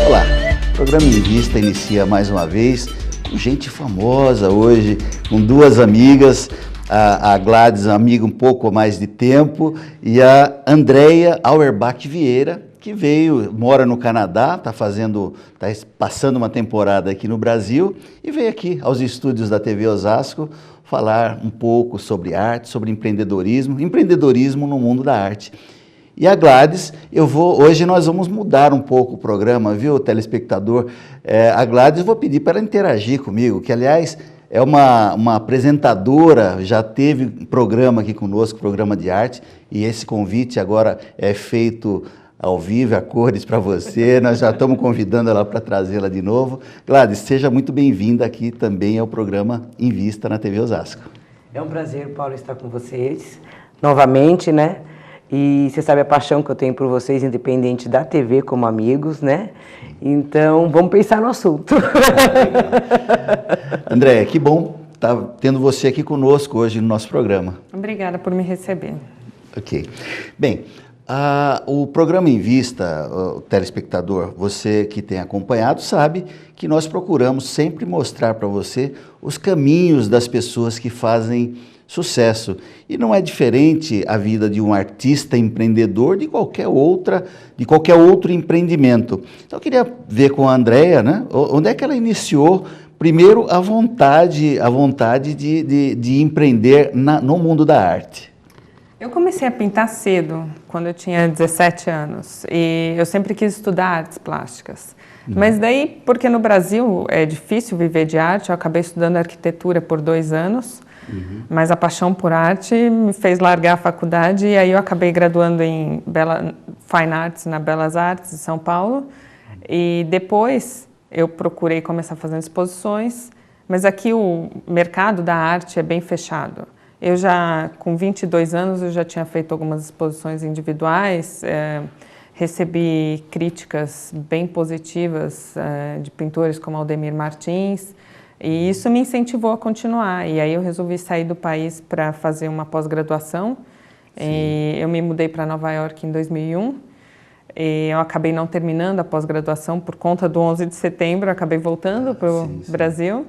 Olá, o programa Em Vista inicia mais uma vez com gente famosa hoje, com duas amigas, a Gladys, amiga um pouco mais de tempo, e a Andréia Auerbach Vieira, que mora no Canadá, está passando uma temporada aqui no Brasil e veio aqui aos estúdios da TV Osasco falar um pouco sobre arte, sobre empreendedorismo no mundo da arte. E a Gladys, hoje nós vamos mudar um pouco o programa, viu, telespectador? A Gladys, eu vou pedir para ela interagir comigo, que aliás é uma apresentadora, já teve programa aqui conosco, programa de arte, e esse convite agora é feito ao vivo, a cores para você, nós já estamos convidando ela para trazê-la de novo. Gladys, seja muito bem-vinda aqui também ao programa Em Vista na TV Osasco. É um prazer, Paulo, estar com vocês novamente, né? E você sabe a paixão que eu tenho por vocês, independente da TV, como amigos, né? Então, vamos pensar no assunto. Andréia, que bom estar tendo você aqui conosco hoje no nosso programa. Obrigada por me receber. Ok. Bem, o programa Em Vista, o telespectador, você que tem acompanhado, sabe que nós procuramos sempre mostrar para você os caminhos das pessoas que fazem sucesso. E não é diferente a vida de um artista empreendedor de qualquer outro empreendimento. Então eu queria ver com a Andréia, né, onde é que ela iniciou, primeiro, a vontade de empreender no mundo da arte. Eu comecei a pintar cedo, quando eu tinha 17 anos, e eu sempre quis estudar artes plásticas. Mas daí, porque no Brasil é difícil viver de arte, eu acabei estudando arquitetura por 2 anos, mas a paixão por arte me fez largar a faculdade e aí eu acabei graduando em Fine Arts na Belas Artes de São Paulo. E depois eu procurei começar fazendo exposições, mas aqui o mercado da arte é bem fechado. Eu já, com 22 anos, eu já tinha feito algumas exposições individuais, recebi críticas bem positivas de pintores como Aldemir Martins, e isso me incentivou a continuar. E aí eu resolvi sair do país para fazer uma pós-graduação. Eu me mudei para Nova York em 2001. E eu acabei não terminando a pós-graduação por conta do 11 de setembro, eu acabei voltando para o Brasil.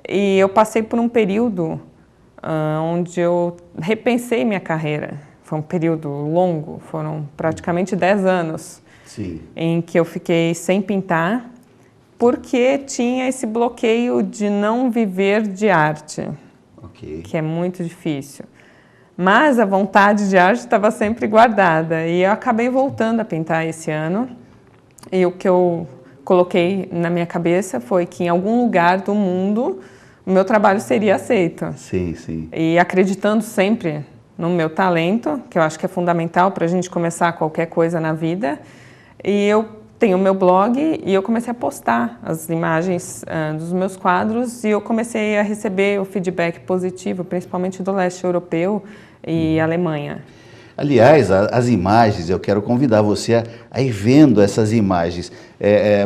E eu passei por um período onde eu repensei minha carreira. Foi um período longo, foram praticamente 10 anos em que eu fiquei sem pintar, porque tinha esse bloqueio de não viver de arte, que é muito difícil. Mas a vontade de arte estava sempre guardada e eu acabei voltando a pintar esse ano. E o que eu coloquei na minha cabeça foi que em algum lugar do mundo o meu trabalho seria aceito. E acreditando sempre no meu talento, que eu acho que é fundamental para a gente começar qualquer coisa na vida. E eu tenho o meu blog e eu comecei a postar as imagens dos meus quadros e eu comecei a receber o feedback positivo, principalmente do leste europeu e Alemanha. Aliás, as imagens, eu quero convidar você a ir vendo essas imagens.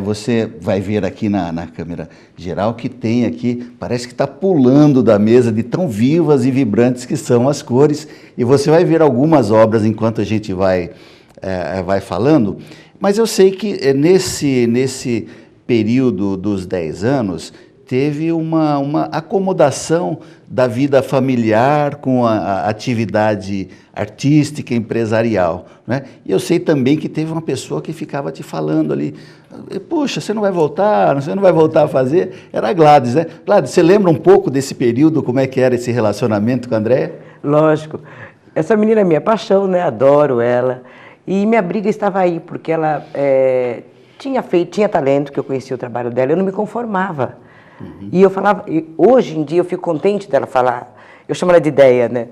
Você vai ver aqui na câmera geral que tem aqui, parece que está pulando da mesa de tão vivas e vibrantes que são as cores. E você vai ver algumas obras enquanto a gente vai falando. Mas eu sei que nesse período dos 10 anos, teve uma acomodação da vida familiar com a atividade artística, empresarial, né? E eu sei também que teve uma pessoa que ficava te falando ali, puxa, você não vai voltar a fazer? Era a Gladys, né? Gladys, você lembra um pouco desse período, como é que era esse relacionamento com a Andréia? Lógico. Essa menina é minha paixão, né? Adoro ela. E minha briga estava aí, porque ela tinha talento, que eu conhecia o trabalho dela, eu não me conformava. E eu falava, hoje em dia eu fico contente dela falar, eu chamo ela de Deia, né?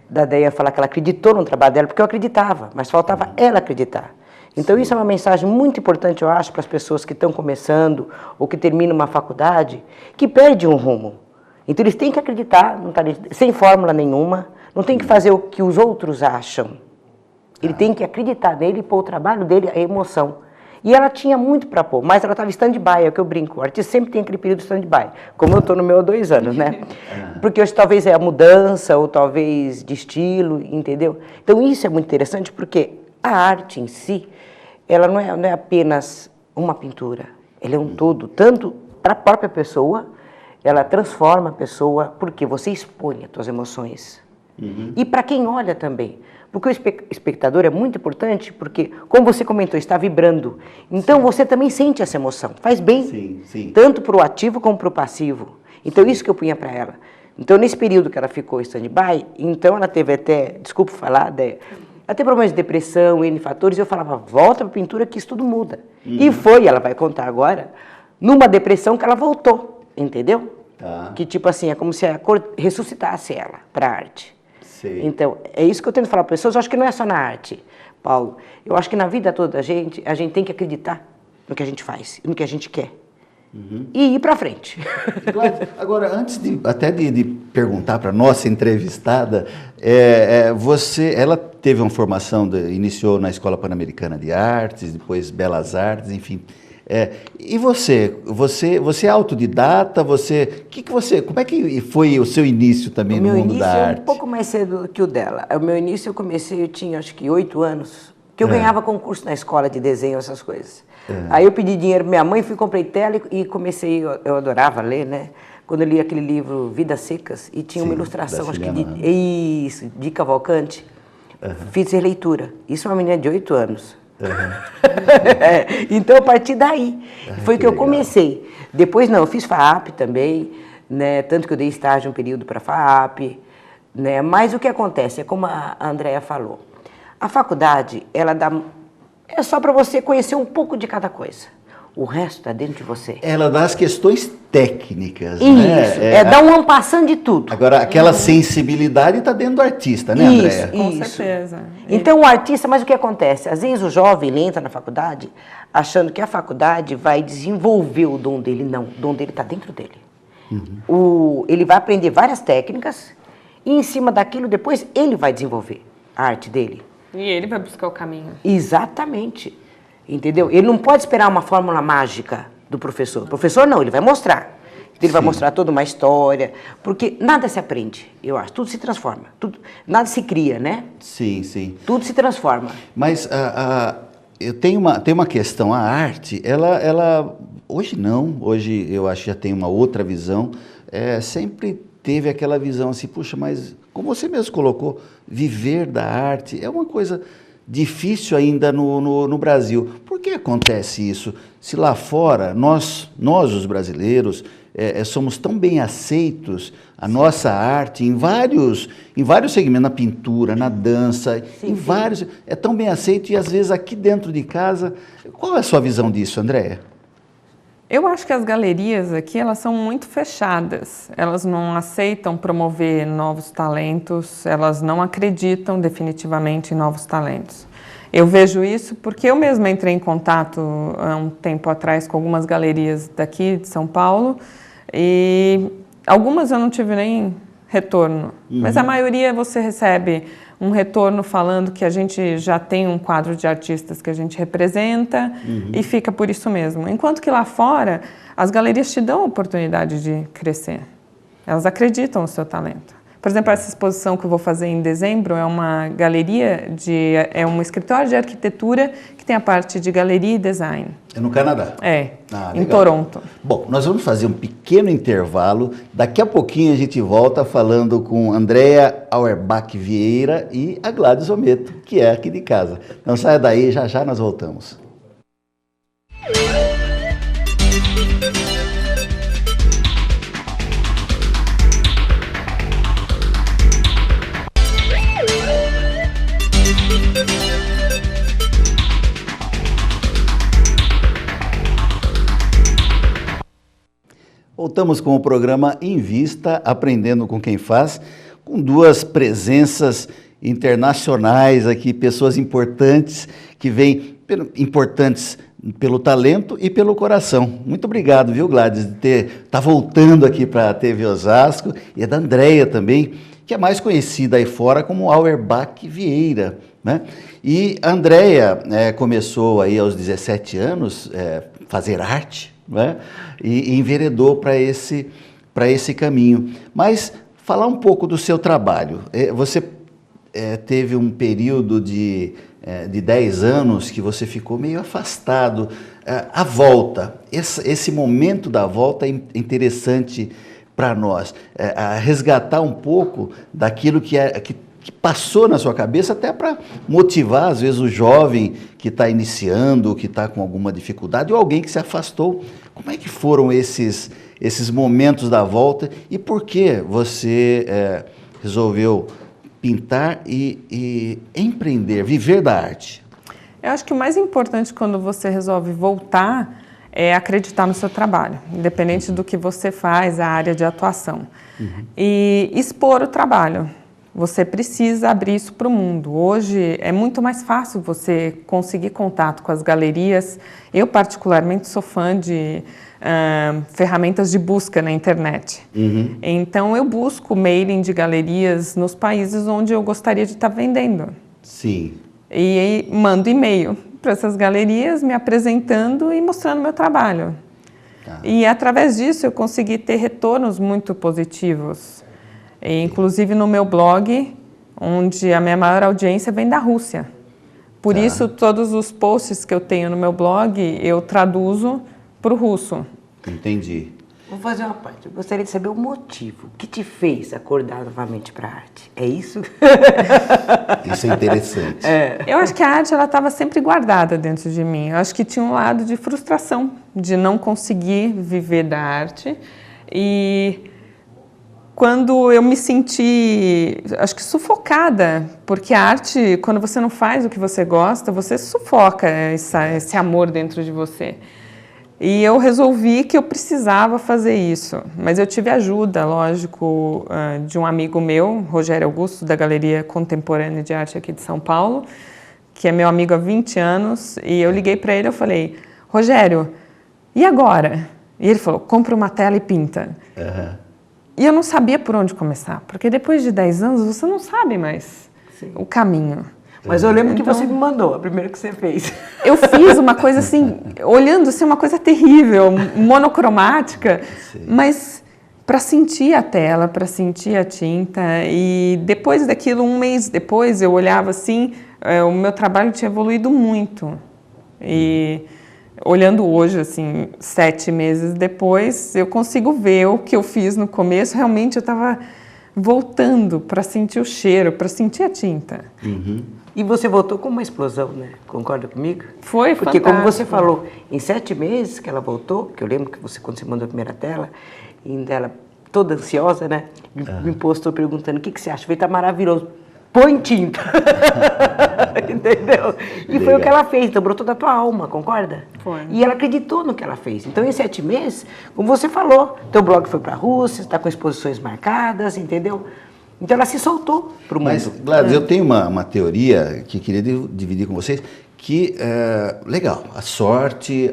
Da Deia falar que ela acreditou no trabalho dela, porque eu acreditava, mas faltava ela acreditar. Então isso é uma mensagem muito importante, eu acho, para as pessoas que estão começando ou que terminam uma faculdade, que perdem um rumo. Então eles têm que acreditar, não tá, sem fórmula nenhuma, não tem que fazer o que os outros acham. Ele tem que acreditar nele e pôr o trabalho dele, a emoção. E ela tinha muito para pôr, mas ela estava stand-by, é o que eu brinco. O artista sempre tem aquele período stand-by, como eu estou no meu há 2 anos, né? Porque hoje talvez é a mudança, ou talvez de estilo, entendeu? Então isso é muito interessante, porque a arte em si, ela não é apenas uma pintura, ela é um todo, tanto para a própria pessoa, ela transforma a pessoa, porque você expõe as suas emoções. E para quem olha também. Porque o espectador é muito importante, porque, como você comentou, está vibrando. Então, você também sente essa emoção. Faz bem, tanto para o ativo como para o passivo. Então, isso que eu punha para ela. Então, nesse período que ela ficou em stand-by, então ela teve até, desculpa falar, até problemas de depressão, N fatores, eu falava, volta para a pintura que isso tudo muda. E foi, ela vai contar agora, numa depressão que ela voltou, entendeu? Tá. Que tipo assim, é como se a cor ressuscitasse ela para a arte. Sei. Então, é isso que eu tento falar para pessoas, eu acho que não é só na arte, Paulo. Eu acho que na vida toda a gente tem que acreditar no que a gente faz, no que a gente quer. E ir para frente. Gladys, agora, antes de perguntar para a nossa entrevistada, ela teve uma formação, iniciou na Escola Pan-Americana de Artes, depois Belas Artes, enfim. E você é autodidata? Como é que foi o seu início também no mundo da arte? O meu início é um pouco mais cedo que o dela. O meu início eu tinha acho que 8 anos, que eu ganhava concurso na escola de desenho, essas coisas. Aí eu pedi dinheiro para minha mãe, comprei tela e comecei, eu adorava ler, né? Quando eu li aquele livro Vidas Secas, e tinha uma ilustração, acho que de Cavalcante, fiz releitura. Isso é uma menina de 8 anos. Então, a partir daí, foi que eu comecei. Depois, não, eu fiz FAAP também, né? Tanto que eu dei estágio um período para FAAP, né? Mas o que acontece, é como a Andrea falou, a faculdade, é só para você conhecer um pouco de cada coisa. O resto está dentro de você. Ela dá as questões técnicas, isso, né? Dá um ampassando de tudo. Agora, aquela sensibilidade está dentro do artista, né, Andréa? Com certeza. Então, o artista, mas o que acontece? Às vezes o jovem ele entra na faculdade achando que a faculdade vai desenvolver o dom dele. Não, o dom dele está dentro dele. Ele vai aprender várias técnicas e, em cima daquilo, depois ele vai desenvolver a arte dele. E ele vai buscar o caminho. Exatamente. Entendeu? Ele não pode esperar uma fórmula mágica do professor. O professor não, ele vai mostrar. Ele vai mostrar toda uma história, porque nada se aprende, eu acho. Tudo se transforma. Nada se cria, né? Sim. Tudo se transforma. Mas eu tenho uma questão, a arte, ela hoje não, hoje eu acho que já tem uma outra visão, sempre teve aquela visão assim, puxa, mas como você mesmo colocou, viver da arte é uma coisa difícil ainda no Brasil. Por que acontece isso? Se lá fora, nós os brasileiros, somos tão bem aceitos, a nossa arte, em vários segmentos, na pintura, na dança, vários, é tão bem aceito e às vezes aqui dentro de casa, qual é a sua visão disso, Andréa? Eu acho que as galerias aqui, elas são muito fechadas, elas não aceitam promover novos talentos, elas não acreditam definitivamente em novos talentos. Eu vejo isso porque eu mesma entrei em contato há um tempo atrás com algumas galerias daqui de São Paulo e algumas eu não tive nem retorno, mas a maioria você recebe um retorno falando que a gente já tem um quadro de artistas que a gente representa e fica por isso mesmo. Enquanto que lá fora, as galerias te dão a oportunidade de crescer. Elas acreditam no seu talento. Por exemplo, essa exposição que eu vou fazer em dezembro é uma galeria, é um escritório de arquitetura que tem a parte de galeria e design. É no Canadá? Em Toronto. Bom, nós vamos fazer um pequeno intervalo. Daqui a pouquinho a gente volta falando com Andréa Auerbach Vieira e a Gladys Ometo, que é aqui de casa. Não saia daí, já já nós voltamos. Voltamos com o programa Em Vista, Aprendendo com Quem Faz, com duas presenças internacionais aqui, pessoas importantes, que vêm importantes pelo talento e pelo coração. Muito obrigado, viu, Gladys, de estar voltando aqui para a TV Osasco, e é da Andréa também, que é mais conhecida aí fora como Auerbach Vieira, né? E a Andréia começou aí aos 17 anos fazer arte, né? E enveredou para esse caminho. Mas falar um pouco do seu trabalho. Você teve um período de 10 anos que você ficou meio afastado. A volta, esse momento da volta é interessante para nós, a resgatar um pouco daquilo que passou na sua cabeça, até para motivar, às vezes, o jovem que está iniciando, que está com alguma dificuldade, ou alguém que se afastou. Como é que foram esses momentos da volta e por que você resolveu pintar e empreender, viver da arte? Eu acho que o mais importante quando você resolve voltar é acreditar no seu trabalho, independente do que você faz, a área de atuação. E expor o trabalho. Você precisa abrir isso para o mundo. Hoje é muito mais fácil você conseguir contato com as galerias. Eu, particularmente, sou fã de ferramentas de busca na internet. Então, eu busco mailing de galerias nos países onde eu gostaria de estar vendendo. Sim. E mando e-mail para essas galerias, me apresentando e mostrando meu trabalho. E, através disso, eu consegui ter retornos muito positivos. E, inclusive no meu blog, onde a minha maior audiência vem da Rússia. Por isso, todos os posts que eu tenho no meu blog, eu traduzo para o russo. Entendi. Vou fazer uma parte. Eu gostaria de saber o motivo que te fez acordar novamente para a arte. É isso? Isso é interessante. Eu acho que a arte estava sempre guardada dentro de mim. Eu acho que tinha um lado de frustração, de não conseguir viver da arte. E quando eu me senti, acho que sufocada, porque a arte, quando você não faz o que você gosta, você sufoca esse amor dentro de você. E eu resolvi que eu precisava fazer isso, mas eu tive ajuda, lógico, de um amigo meu, Rogério Augusto, da Galeria Contemporânea de Arte aqui de São Paulo, que é meu amigo há 20 anos, e eu liguei para ele e falei, Rogério, e agora? E ele falou, compra uma tela e pinta. E eu não sabia por onde começar, porque depois de 10 anos você não sabe mais o caminho. Mas eu lembro que você me mandou, a primeira que você fez. Eu fiz uma coisa assim, olhando assim, uma coisa terrível, monocromática, mas para sentir a tela, para sentir a tinta. E depois daquilo, um mês depois, eu olhava assim, o meu trabalho tinha evoluído muito. E olhando hoje, assim, 7 meses depois, eu consigo ver o que eu fiz no começo. Realmente eu estava voltando para sentir o cheiro, para sentir a tinta. E você voltou com uma explosão, né? Concorda comigo? Foi porque fantástico. Como você falou, em 7 meses que ela voltou, que eu lembro que você, quando você mandou a primeira tela, ainda ela toda ansiosa, né? Me postou perguntando, o que você acha? Eu falei, tá maravilhoso. Põe tinta. Entendeu? E foi o que ela fez, então brotou da tua alma, concorda? Foi. E ela acreditou no que ela fez. Então, em 7 meses, como você falou, teu blog foi para a Rússia, está com exposições marcadas, entendeu? Então, ela se soltou para o mundo. Mas, Gladys, eu tenho uma teoria que queria dividir com vocês, que, legal, a sorte,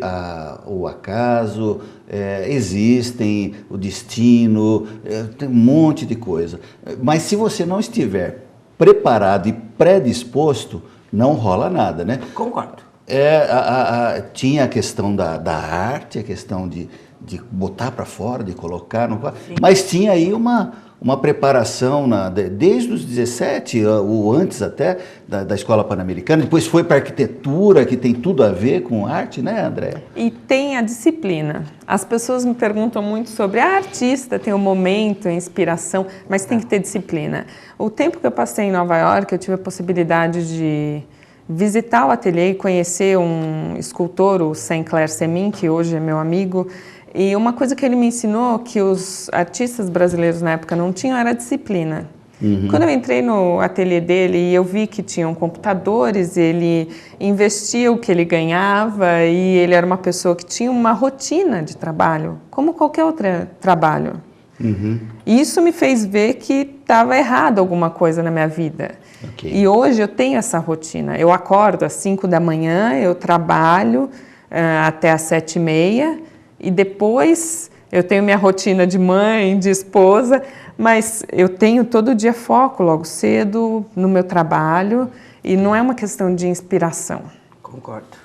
o acaso, existem, o destino, tem um monte de coisa. Mas se você não estiver preparado e predisposto, não rola nada, né? Concordo. Tinha a questão da arte, a questão de botar para fora, de colocar no quadro, mas tinha aí uma preparação desde os 17, ou antes até, da Escola Pan-Americana, depois foi para a arquitetura, que tem tudo a ver com arte, né, André? E tem a disciplina. As pessoas me perguntam muito sobre a artista, tem o momento, a inspiração, mas tem que ter disciplina. O tempo que eu passei em Nova York, eu tive a possibilidade de visitar o ateliê e conhecer um escultor, o Saint-Clair Semin, que hoje é meu amigo. E uma coisa que ele me ensinou, que os artistas brasileiros na época não tinham, era a disciplina. Quando eu entrei no ateliê dele e eu vi que tinham computadores, ele investia o que ele ganhava e ele era uma pessoa que tinha uma rotina de trabalho, como qualquer outro trabalho. E isso me fez ver que estava errado alguma coisa na minha vida. E hoje eu tenho essa rotina. Eu acordo às 5 da manhã, eu trabalho até às 7h30, e depois eu tenho minha rotina de mãe, de esposa, Mas eu tenho todo dia foco logo cedo no meu trabalho e não é uma questão de inspiração. Concordo.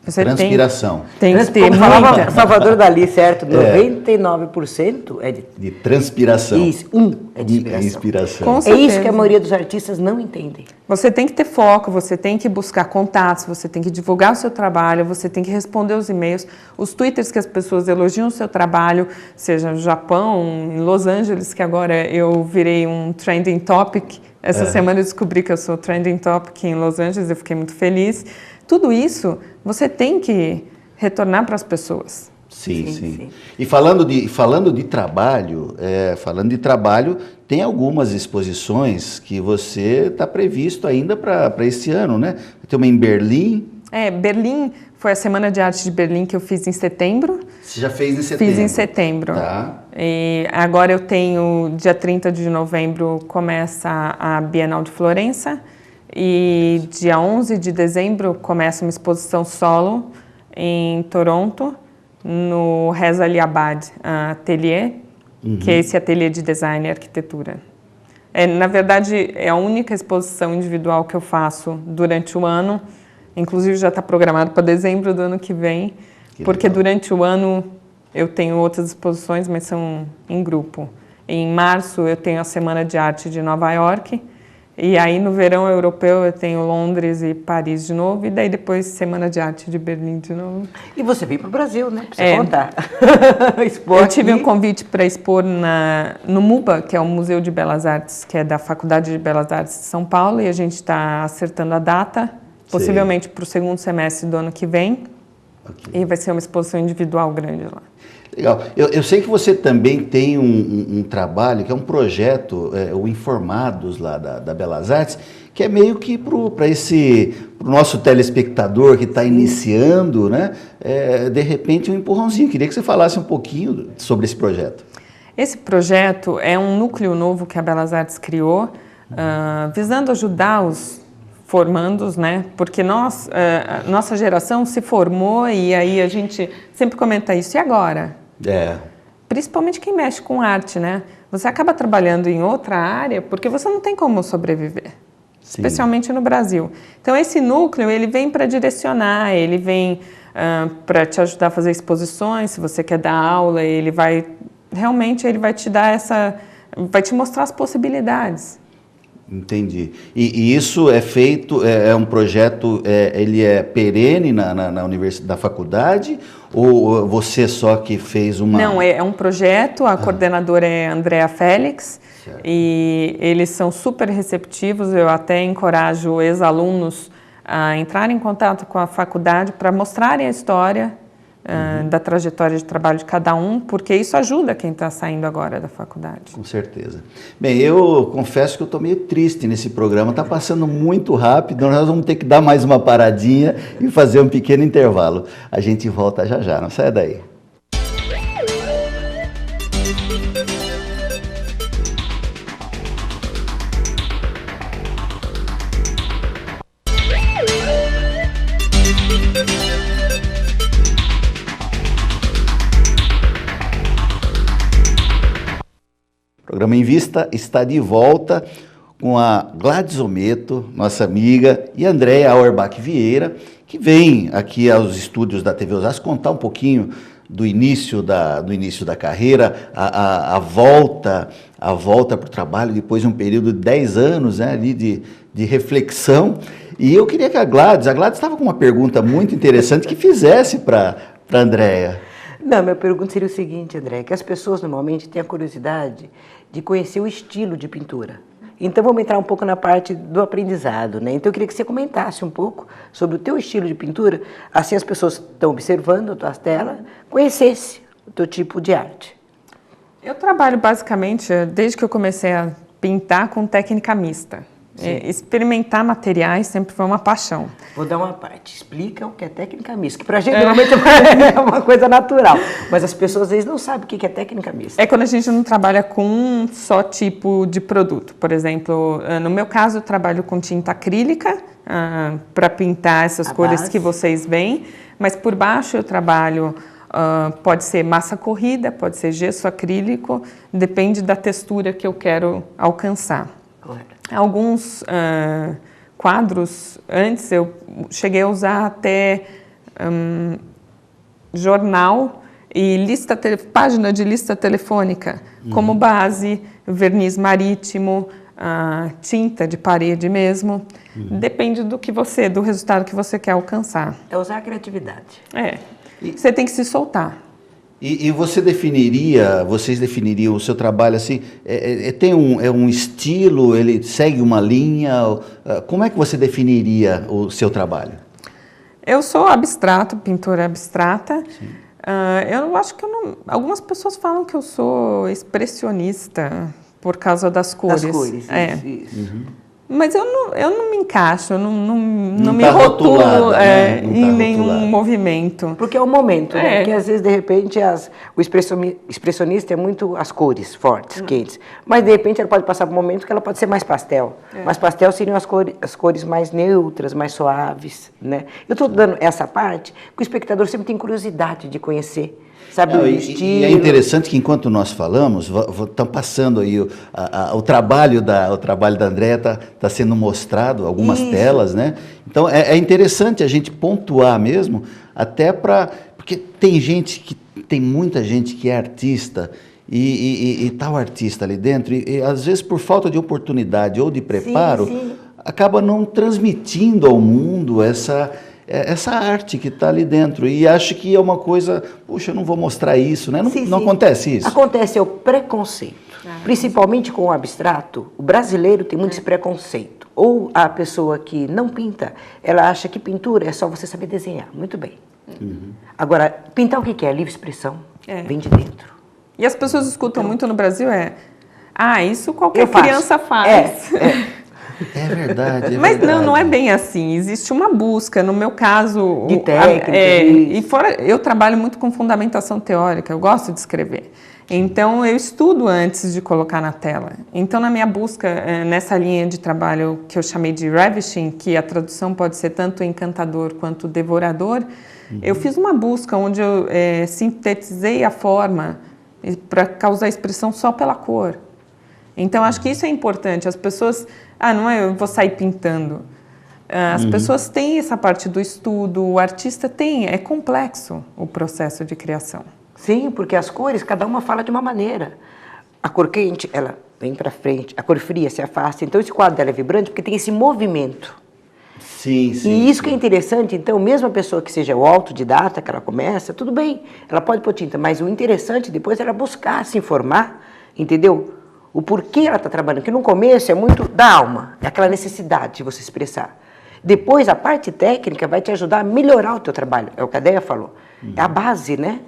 Você Transpiração. tem que ter Como falava muita. Salvador Dali, certo? 99% é De transpiração. Isso, é de inspiração. Inspiração. Com É isso certeza. que a maioria dos artistas não entendem. Você tem que ter foco, você tem que buscar contatos, você tem que divulgar o seu trabalho, você tem que responder os e-mails, os twitters que as pessoas elogiam o seu trabalho, seja no Japão, em Los Angeles, que agora eu virei um trending topic. Essa semana eu descobri que eu sou trending topic em Los Angeles, eu fiquei muito feliz. Tudo isso você tem que retornar para as pessoas. Sim. E falando de trabalho, tem algumas exposições que você está previsto ainda para esse ano, né? Tem uma em Berlim. Berlim foi a Semana de Arte de Berlim que eu fiz em setembro. Você já fez em setembro? Fiz em setembro. Tá. E agora eu tenho, dia 30 de novembro, começa a Bienal de Florença. E dia 11 de dezembro começa uma exposição solo em Toronto, no Reza Ali Abad Atelier, que é esse ateliê de design e arquitetura. Na verdade, é a única exposição individual que eu faço durante o ano, inclusive já está programado para dezembro do ano que vem, porque durante o ano eu tenho outras exposições, mas são em grupo. Em março eu tenho a Semana de Arte de Nova York, e aí no verão europeu eu tenho Londres e Paris de novo, e daí depois Semana de Arte de Berlim de novo. E você veio para o Brasil, né? Pra você contar. Eu tive um convite para expor no MUBA, que é o Museu de Belas Artes, que é da Faculdade de Belas Artes de São Paulo, e a gente está acertando a data, possivelmente para o segundo semestre do ano que vem, e vai ser uma exposição individual grande lá. Legal. Eu sei que você também tem um trabalho, que é um projeto, o Informados lá da Belas Artes, que é meio que para o nosso telespectador que está iniciando, né? De repente um empurrãozinho. Queria que você falasse um pouquinho sobre esse projeto. Esse projeto é um núcleo novo que a Belas Artes criou, visando ajudar os formandos, né? Porque nossa geração se formou e aí a gente sempre comenta isso. E agora? Principalmente quem mexe com arte, né? Você acaba trabalhando em outra área porque você não tem como sobreviver, especialmente no Brasil. Então esse núcleo ele vem para direcionar, ele vem para te ajudar a fazer exposições. Se você quer dar aula, ele vai te dar vai te mostrar as possibilidades. Entendi. E isso é feito, é um projeto, ele é perene na universidade, na faculdade, ou você só que fez uma... Não, é um projeto, a coordenadora é Andrea Félix, certo. E eles são super receptivos, eu até encorajo ex-alunos a entrarem em contato com a faculdade para mostrarem a história da trajetória de trabalho de cada um, porque isso ajuda quem está saindo agora da faculdade. Com certeza. Bem, eu confesso que eu estou meio triste nesse programa, está passando muito rápido, nós vamos ter que dar mais uma paradinha e fazer um pequeno intervalo. A gente volta já, não saia daí. O Programa Em Vista está de volta com a Gladys Ometo, nossa amiga, e a Andrea Auerbach Vieira, que vem aqui aos estúdios da TV Osasco contar um pouquinho do início da carreira, a volta para o trabalho depois de um período de 10 anos, né, ali de reflexão. E eu queria que a Gladys estava com uma pergunta muito interessante que fizesse para a Andrea. Não, minha pergunta seria o seguinte, André, que as pessoas normalmente têm a curiosidade de conhecer o estilo de pintura. Então vamos entrar um pouco na parte do aprendizado, né? Então eu queria que você comentasse um pouco sobre o teu estilo de pintura, assim as pessoas estão observando a tua tela, conhecesse o teu tipo de arte. Eu trabalho basicamente, desde que eu comecei a pintar, com técnica mista. Experimentar materiais sempre foi uma paixão. Vou dar uma parte. Explica o que é técnica mista, que pra gente normalmente é uma coisa natural, mas as pessoas às vezes não sabem o que é técnica mista. É quando a gente não trabalha com um só tipo de produto. Por exemplo, no meu caso eu trabalho com tinta acrílica para pintar essas cores que vocês veem, mas por baixo eu trabalho Pode ser massa corrida, pode ser gesso acrílico, depende da textura que eu quero alcançar. Alguns quadros, antes eu cheguei a usar até jornal e página de lista telefônica como base, verniz marítimo, tinta de parede mesmo. Depende do resultado que você quer alcançar. É usar a criatividade. Você tem que se soltar. E vocês definiriam o seu trabalho assim, tem um estilo, ele segue uma linha, como é que você definiria o seu trabalho? Eu sou pintora abstrata. Eu acho que algumas pessoas falam que eu sou expressionista por causa das cores. Das cores, isso. Mas eu não me encaixo, eu não me tá rotulo rotulada, né? Não tá em nenhum rotulada. movimento. Porque é o momento, né? Porque às vezes, de repente, o expressionista é muito as cores fortes, quentes. Mas, de repente, ela pode passar por um momento que ela pode ser mais pastel. Mas pastel seriam as cores mais neutras, mais suaves, né? Eu estou dando essa parte que o espectador sempre tem curiosidade de conhecer. Sabe, o estilo. E é interessante que enquanto nós falamos, estão passando aí o trabalho da Andréa está sendo mostrado, algumas telas, né? Então é interessante a gente pontuar mesmo, até porque tem muita gente que é artista e tal artista ali dentro, e às vezes por falta de oportunidade ou de preparo, acaba não transmitindo ao mundo essa arte que está ali dentro, e acho que é uma coisa, puxa, eu não vou mostrar isso, né? Não acontece isso? Acontece, é o preconceito, principalmente com o abstrato. O brasileiro tem muito esse preconceito, ou a pessoa que não pinta, ela acha que pintura é só você saber desenhar, muito bem. Agora, pintar o que é? Livre expressão, vem de dentro. E as pessoas escutam muito no Brasil isso qualquer criança faz. É verdade. Mas não é bem assim. Existe uma busca, no meu caso... De técnica. E fora, eu trabalho muito com fundamentação teórica, eu gosto de escrever. Então, eu estudo antes de colocar na tela. Então, na minha busca, nessa linha de trabalho que eu chamei de ravishing, que a tradução pode ser tanto encantador quanto devorador, eu fiz uma busca onde eu sintetizei a forma para causar expressão só pela cor. Então, acho que isso é importante. As pessoas... não é eu vou sair pintando. As pessoas têm essa parte do estudo, o artista é complexo o processo de criação. Sim, porque as cores, cada uma fala de uma maneira. A cor quente, ela vem para frente, a cor fria se afasta. Então, esse quadro dela é vibrante porque tem esse movimento. Sim. E isso que é interessante, então, mesmo a pessoa que seja o autodidata, que ela começa, tudo bem, ela pode pôr tinta, mas o interessante depois é ela buscar se informar, entendeu? O porquê ela está trabalhando, que no começo é muito da alma, é aquela necessidade de você expressar. Depois, a parte técnica vai te ajudar a melhorar o teu trabalho, é o que a Déia falou. É a base, né?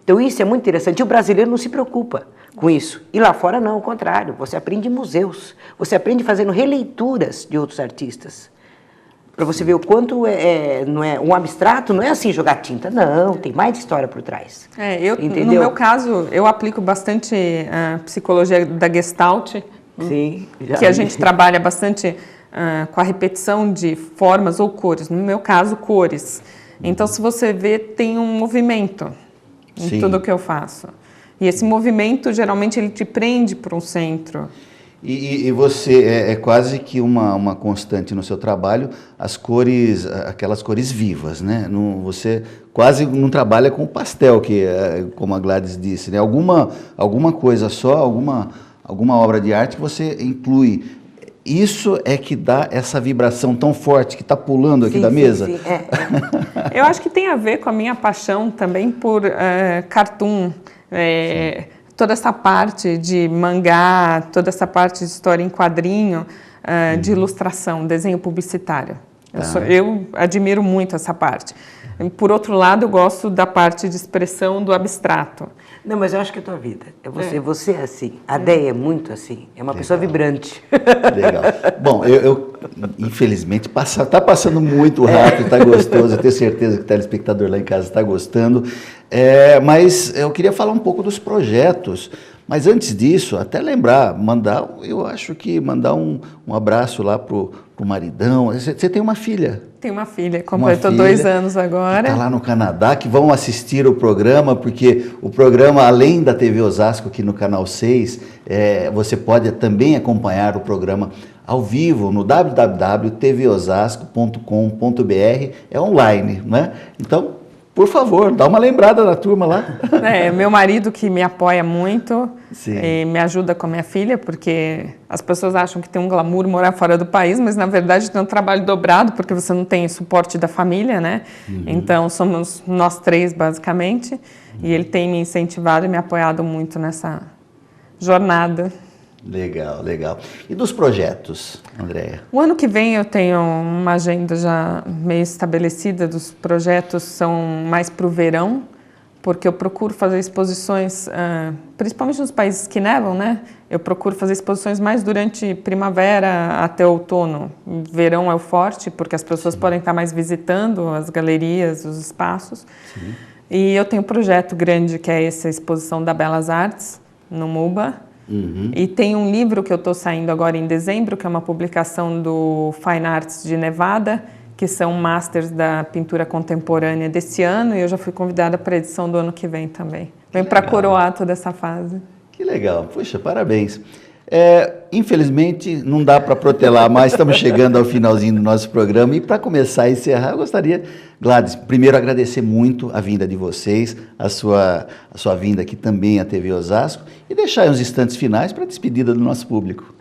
Então, isso é muito interessante. E o brasileiro não se preocupa com isso. E lá fora, não, ao contrário. Você aprende em museus, você aprende fazendo releituras de outros artistas. Para você ver o quanto não é um abstrato, não é assim jogar tinta, não, tem mais história por trás. No meu caso, eu aplico bastante a psicologia da Gestalt, que a gente trabalha bastante com a repetição de formas ou cores, no meu caso, cores. Então, se você vê, tem um movimento em tudo que eu faço. E esse movimento, geralmente, ele te prende para um centro. E você, é quase que uma constante no seu trabalho, as cores, aquelas cores vivas, né? Você quase não trabalha com pastel, como a Gladys disse, né? Alguma coisa só, alguma obra de arte que você inclui. Isso é que dá essa vibração tão forte que está pulando aqui da mesa? Sim. Eu acho que tem a ver com a minha paixão também por cartoon, toda essa parte de mangá, toda essa parte de história em quadrinho, de ilustração, desenho publicitário. Eu admiro muito essa parte. Por outro lado, eu gosto da parte de expressão do abstrato. Não, mas eu acho que é a tua vida. Você é assim. A Déia é muito assim. É uma pessoa vibrante. Legal. Bom, eu infelizmente, está passando muito rápido, está gostoso. Eu tenho certeza que o telespectador lá em casa está gostando. Mas eu queria falar um pouco dos projetos Mas antes disso, até lembrar, eu acho que mandar um abraço lá pro maridão. Você tem uma filha? Tenho uma filha, completou 2 anos agora. Está lá no Canadá, que vão assistir o programa, porque o programa, além da TV Osasco aqui no Canal 6, você pode também acompanhar o programa ao vivo no www.tvosasco.com.br, é online, né? Então, por favor, dá uma lembrada da turma lá. Meu marido que me apoia muito. Sim. E me ajuda com a minha filha, porque as pessoas acham que tem um glamour morar fora do país, mas na verdade tem um trabalho dobrado, porque você não tem suporte da família, né? Então somos nós 3 basicamente, e ele tem me incentivado e me apoiado muito nessa jornada. Legal, legal. E dos projetos, Andréia? O ano que vem eu tenho uma agenda já meio estabelecida dos projetos, são mais para o verão, porque eu procuro fazer exposições, principalmente nos países que nevam, né? Eu procuro fazer exposições mais durante primavera até outono. Verão é o forte, porque as pessoas podem estar mais visitando as galerias, os espaços. Sim. E eu tenho um projeto grande que é essa exposição da Belas Artes, no MUBA. E tem um livro que eu estou saindo agora em dezembro, que é uma publicação do Fine Arts de Nevada, que são masters da pintura contemporânea desse ano, e eu já fui convidada para a edição do ano que vem também. Vem para coroar toda essa fase. Que legal. Puxa, parabéns. Infelizmente, não dá para protelar mais, estamos chegando ao finalzinho do nosso programa, e para começar a encerrar, eu gostaria, Gladys, primeiro agradecer muito a vinda de vocês, a sua vinda aqui também à TV Osasco, e deixar aí uns instantes finais para a despedida do nosso público.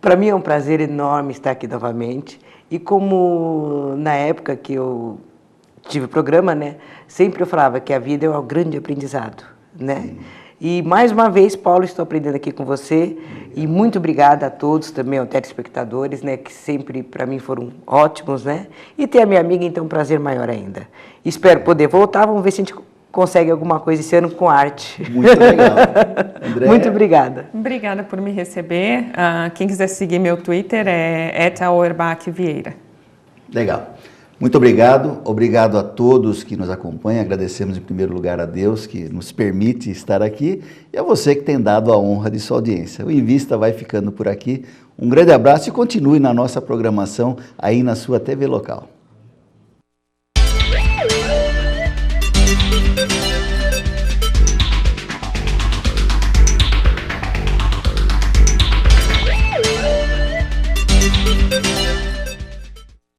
Para mim é um prazer enorme estar aqui novamente, e como na época que eu tive o programa, né, sempre eu falava que a vida é um grande aprendizado, né? Sim. E mais uma vez, Paulo, estou aprendendo aqui com você. E muito obrigada a todos também, aos telespectadores, né, que sempre para mim foram ótimos, né? E ter a minha amiga, então, um prazer maior ainda. Espero poder voltar, vamos ver se a gente consegue alguma coisa esse ano com arte. Muito legal. André? Muito obrigada. Obrigada por me receber. Quem quiser seguir meu Twitter é @auerbachvieira. Legal. Muito obrigado, obrigado a todos que nos acompanham, agradecemos em primeiro lugar a Deus que nos permite estar aqui e a você que tem dado a honra de sua audiência. O Invista vai ficando por aqui, um grande abraço e continue na nossa programação aí na sua TV local.